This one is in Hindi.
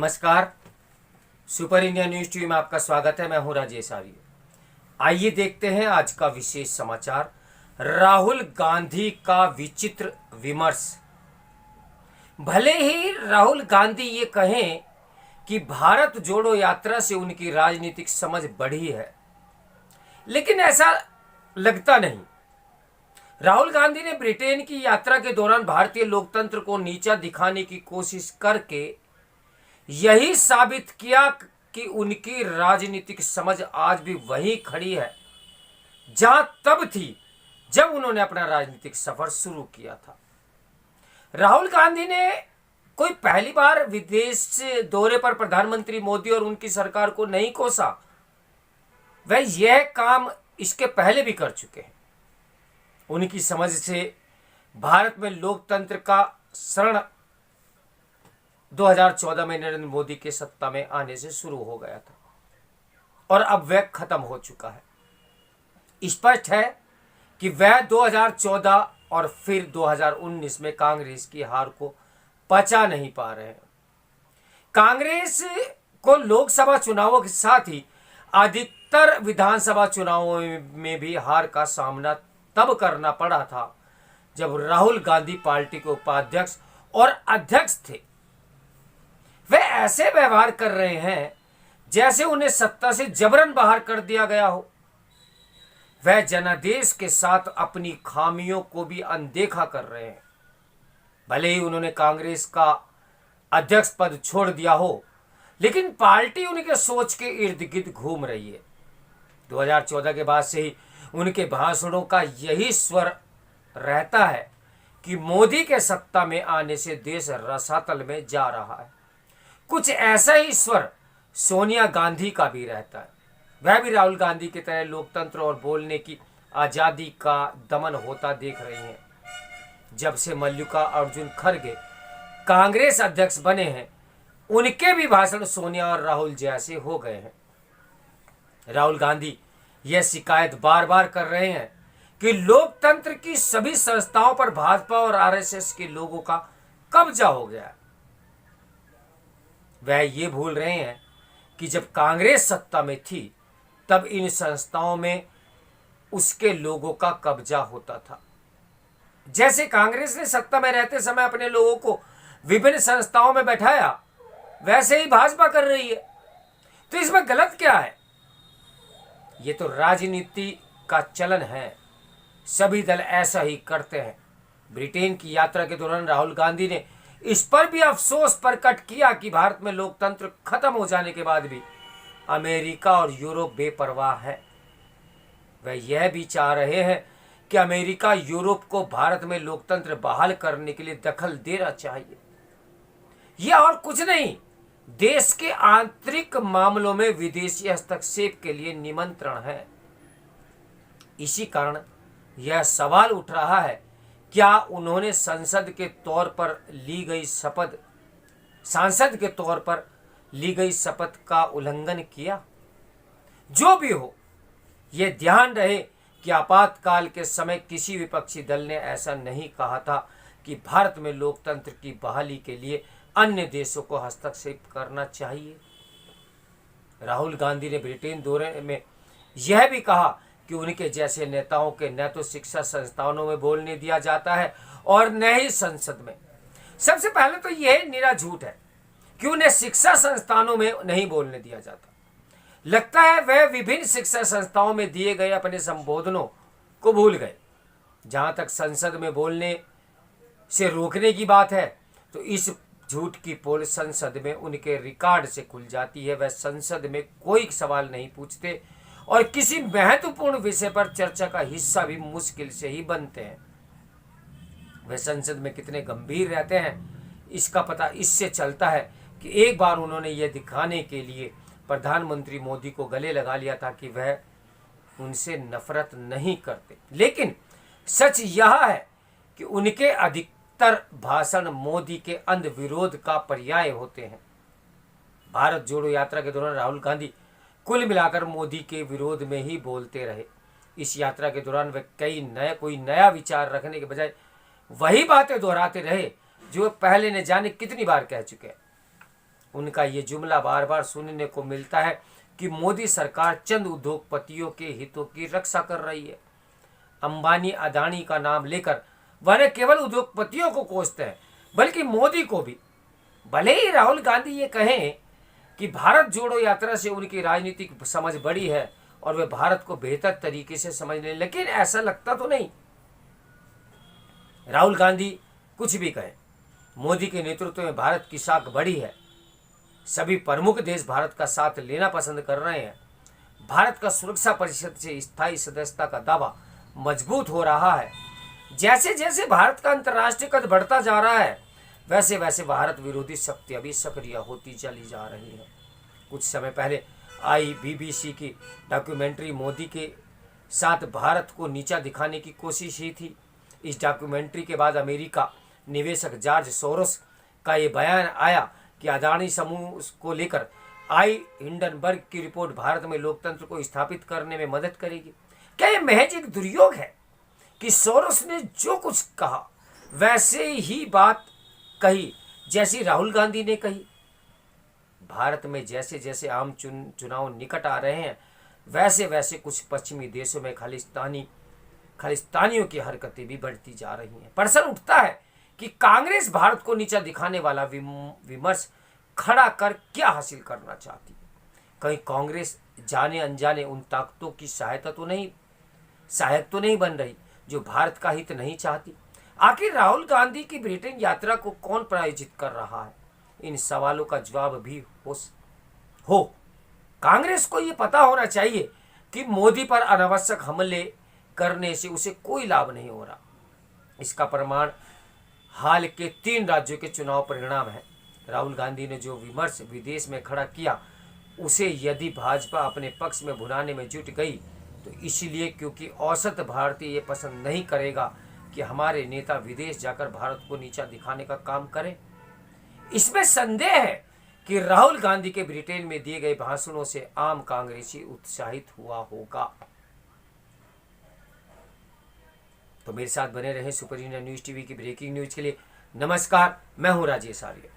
नमस्कार। सुपर इंडिया न्यूज टीवी में आपका स्वागत है। मैं हूं राजेश आर्य। आइए देखते हैं आज का विशेष समाचार। राहुल गांधी का विचित्र विमर्श। भले ही राहुल गांधी ये कहें कि भारत जोड़ो यात्रा से उनकी राजनीतिक समझ बढ़ी है, लेकिन ऐसा लगता नहीं। राहुल गांधी ने ब्रिटेन की यात्रा के दौरान भारतीय लोकतंत्र को नीचा दिखाने की कोशिश करके यही साबित किया कि उनकी राजनीतिक समझ आज भी वहीं खड़ी है जहां तब थी जब उन्होंने अपना राजनीतिक सफर शुरू किया था। राहुल गांधी ने कोई पहली बार विदेश से दौरे पर प्रधानमंत्री मोदी और उनकी सरकार को नहीं कोसा। वह यह काम इसके पहले भी कर चुके हैं। उनकी समझ से भारत में लोकतंत्र का शरण 2014 में नरेंद्र मोदी के सत्ता में आने से शुरू हो गया था और अब वह खत्म हो चुका है। स्पष्ट है कि वह 2014 और फिर 2019 में कांग्रेस की हार को पचा नहीं पा रहे हैं। कांग्रेस को लोकसभा चुनावों के साथ ही अधिकतर विधानसभा चुनावों में भी हार का सामना तब करना पड़ा था जब राहुल गांधी पार्टी के उपाध्यक्ष और अध्यक्ष थे। वे ऐसे व्यवहार कर रहे हैं जैसे उन्हें सत्ता से जबरन बाहर कर दिया गया हो। वह जनादेश के साथ अपनी खामियों को भी अनदेखा कर रहे हैं। भले ही उन्होंने कांग्रेस का अध्यक्ष पद छोड़ दिया हो, लेकिन पार्टी उनके सोच के इर्द गिर्द घूम रही है। 2014 के बाद से ही उनके भाषणों का यही स्वर रहता है कि मोदी के सत्ता में आने से देश रसातल में जा रहा है। कुछ ऐसा ही स्वर सोनिया गांधी का भी रहता है। वह भी राहुल गांधी की तरह लोकतंत्र और बोलने की आज़ादी का दमन होता देख रही हैं। जब से मल्लिका अर्जुन खड़गे कांग्रेस अध्यक्ष बने हैं, उनके भी भाषण सोनिया और राहुल जैसे हो गए हैं। राहुल गांधी यह शिकायत बार बार कर रहे हैं कि लोकतंत्र की सभी संस्थाओं पर भाजपा और आरएसएस के लोगों का कब्जा हो गया है। वह ये भूल रहे हैं कि जब कांग्रेस सत्ता में थी तब इन संस्थाओं में उसके लोगों का कब्जा होता था। जैसे कांग्रेस ने सत्ता में रहते समय अपने लोगों को विभिन्न संस्थाओं में बैठाया, वैसे ही भाजपा कर रही है। तो इसमें गलत क्या है? ये तो राजनीति का चलन है। सभी दल ऐसा ही करते हैं। ब्रिटेन की यात्रा के दौरान राहुल गांधी ने इस पर भी अफसोस प्रकट किया कि भारत में लोकतंत्र खत्म हो जाने के बाद भी अमेरिका और यूरोप बेपरवाह है। वह यह भी चाह रहे हैं कि अमेरिका यूरोप को भारत में लोकतंत्र बहाल करने के लिए दखल देना चाहिए। यह और कुछ नहीं, देश के आंतरिक मामलों में विदेशी हस्तक्षेप के लिए निमंत्रण है। इसी कारण यह सवाल उठ रहा है, क्या उन्होंने सांसद के तौर पर ली गई शपथ का उल्लंघन किया? जो भी हो, यह ध्यान रहे कि आपातकाल के समय किसी विपक्षी दल ने ऐसा नहीं कहा था कि भारत में लोकतंत्र की बहाली के लिए अन्य देशों को हस्तक्षेप करना चाहिए। राहुल गांधी ने ब्रिटेन दौरे में यह भी कहा कि उनके जैसे नेताओं के न तो शिक्षा संस्थानों में बोलने दिया जाता है और न ही संसद में। सबसे पहले तो यह निरा झूठ है कि उन्हें शिक्षा संस्थानों में नहीं बोलने दिया जाता। लगता है वह विभिन्न शिक्षा संस्थाओं में दिए गए अपने संबोधनों को भूल गए। जहां तक संसद में बोलने से रोकने की बात है, तो इस झूठ की पोल संसद में उनके रिकॉर्ड से खुल जाती है। वह संसद में कोई सवाल नहीं पूछते और किसी महत्वपूर्ण विषय पर चर्चा का हिस्सा भी मुश्किल से ही बनते हैं। वे संसद में कितने गंभीर रहते हैं, इसका पता इससे चलता है कि एक बार उन्होंने यह दिखाने के लिए प्रधानमंत्री मोदी को गले लगा लिया था कि वह उनसे नफरत नहीं करते। लेकिन सच यह है कि उनके अधिकतर भाषण मोदी के अंध विरोध का पर्याय होते हैं। भारत जोड़ो यात्रा के दौरान राहुल गांधी कुल मिलाकर मोदी के विरोध में ही बोलते रहे। इस यात्रा के दौरान वे कोई नया विचार रखने के बजाय वही बातें दोहराते रहे जो पहले न जाने कितनी बार कह चुके हैं। उनका ये जुमला बार बार सुनने को मिलता है कि मोदी सरकार चंद उद्योगपतियों के हितों की रक्षा कर रही है। अंबानी अदानी का नाम लेकर वह न केवल उद्योगपतियों को कोसते हैं बल्कि मोदी को भी। भले ही राहुल गांधी ये कहें कि भारत जोड़ो यात्रा से उनकी राजनीतिक समझ बढ़ी है और वे भारत को बेहतर तरीके से समझने, लेकिन ऐसा लगता तो नहीं। राहुल गांधी कुछ भी कहें, मोदी के नेतृत्व में भारत की साख बढ़ी है। सभी प्रमुख देश भारत का साथ लेना पसंद कर रहे हैं। भारत का सुरक्षा परिषद से स्थायी सदस्यता का दावा मजबूत हो रहा है। जैसे जैसे भारत का अंतर्राष्ट्रीय कद बढ़ता जा रहा है वैसे वैसे भारत विरोधी शक्तियां भी सक्रिय होती चली जा रही है। कुछ समय पहले आई BBC की डॉक्यूमेंट्री मोदी के साथ भारत को नीचा दिखाने की कोशिश ही थी। इस डॉक्यूमेंट्री के बाद अमेरिका निवेशक जॉर्ज सोरोस का ये बयान आया कि अदानी समूह को लेकर आई हिंडनबर्ग की रिपोर्ट भारत में लोकतंत्र को स्थापित करने में मदद करेगी। क्या यह महज एक दुर्योग है कि सोरोस ने जो कुछ कहा वैसे ही बात कही जैसी राहुल गांधी ने कही? भारत में जैसे जैसे आम चुनाव निकट आ रहे हैं वैसे वैसे कुछ पश्चिमी देशों में खालिस्तानियों की हरकतें भी बढ़ती जा रही हैं। प्रश्न उठता है कि कांग्रेस भारत को नीचा दिखाने वाला विमर्श खड़ा कर क्या हासिल करना चाहती है? कहीं कांग्रेस जाने अनजाने उन ताकतों की सहायक तो नहीं बन रही जो भारत का हित नहीं चाहती? आखिर राहुल गांधी की ब्रिटेन यात्रा को कौन प्रायोजित कर रहा है? इन सवालों का जवाब भी हो कांग्रेस को ये पता होना चाहिए कि मोदी पर अनावश्यक हमले करने से उसे कोई लाभ नहीं हो रहा। इसका प्रमाण हाल के 3 राज्यों के चुनाव परिणाम है। राहुल गांधी ने जो विमर्श विदेश में खड़ा किया उसे यदि भाजपा अपने पक्ष में भुनाने में जुट गई तो इसलिए क्योंकि औसत भारतीय ये पसंद नहीं करेगा कि हमारे नेता विदेश जाकर भारत को नीचा दिखाने का काम करें। इसमें संदेह है कि राहुल गांधी के ब्रिटेन में दिए गए भाषणों से आम कांग्रेसी उत्साहित हुआ होगा। तो मेरे साथ बने रहें सुपर इंडिया न्यूज टीवी की ब्रेकिंग न्यूज के लिए। नमस्कार, मैं हूं राजेश आर्य।